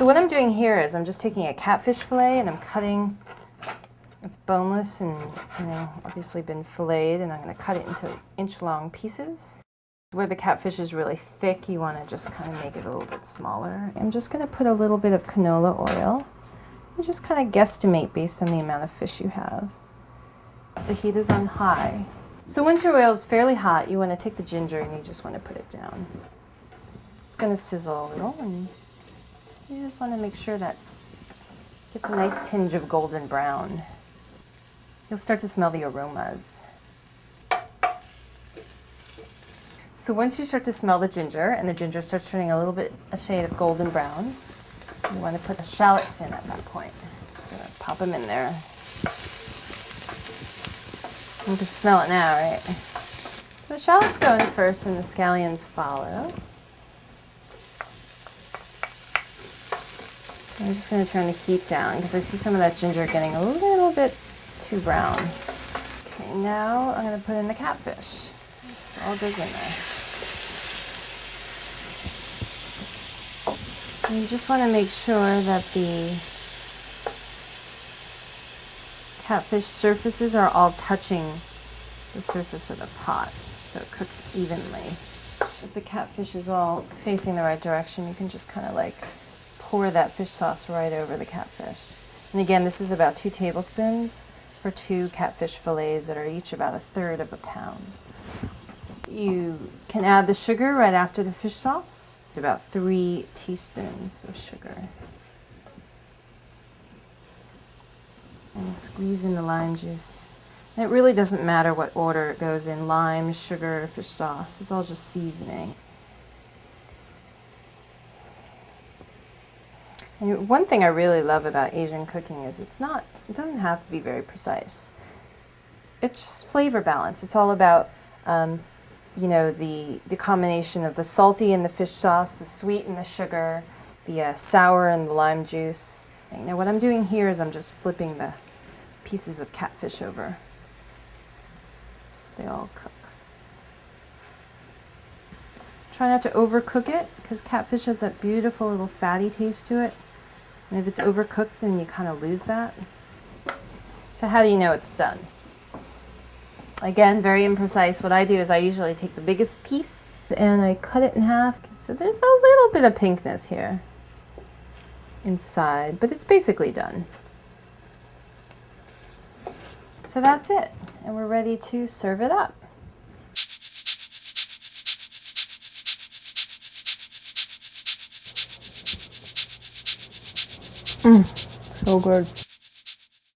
So what I'm doing here is I'm just taking a catfish fillet and I'm cutting, it's boneless and, you know, obviously been filleted, and I'm going to cut it into inch-long pieces. Where the catfish is really thick, you want to just kind of make it a little bit smaller. I'm just going to put a little bit of canola oil and just kind of guesstimate based on the amount of fish you have. The heat is on high. So once your oil is fairly hot, you want to take the ginger and you just want to put it down. It's going to sizzle a little, and you just want to make sure that it gets a nice tinge of golden brown. You'll start to smell the aromas. So once you start to smell the ginger, and the ginger starts turning a shade of golden brown, you want to put the shallots in at that point. Just going to pop them in there. You can smell it now, right? So the shallots go in first and the scallions follow. I'm just going to turn the heat down because I see some of that ginger getting a little bit too brown. Okay, now I'm going to put in the catfish. It just all goes in there. And you just want to make sure that the catfish surfaces are all touching the surface of the pot so it cooks evenly. If the catfish is all facing the right direction, you can just kind of like pour that fish sauce right over the catfish. And again, this is about 2 tablespoons for 2 catfish fillets that are each about 1/3 of a pound. You can add the sugar right after the fish sauce. It's about 3 teaspoons of sugar. And squeeze in the lime juice. And it really doesn't matter what order it goes in, lime, sugar, fish sauce. It's all just seasoning. And one thing I really love about Asian cooking is it doesn't have to be very precise. It's just flavor balance. It's all about, you know, the combination of the salty in the fish sauce, the sweet in the sugar, the sour in the lime juice. Now what I'm doing here is I'm just flipping the pieces of catfish over so they all cook. Try not to overcook it because catfish has that beautiful little fatty taste to it. And if it's overcooked, then you kind of lose that. So how do you know it's done? Again, very imprecise. What I do is I usually take the biggest piece and I cut it in half. So there's a little bit of pinkness here inside, but it's basically done. So that's it, and we're ready to serve it up. So good.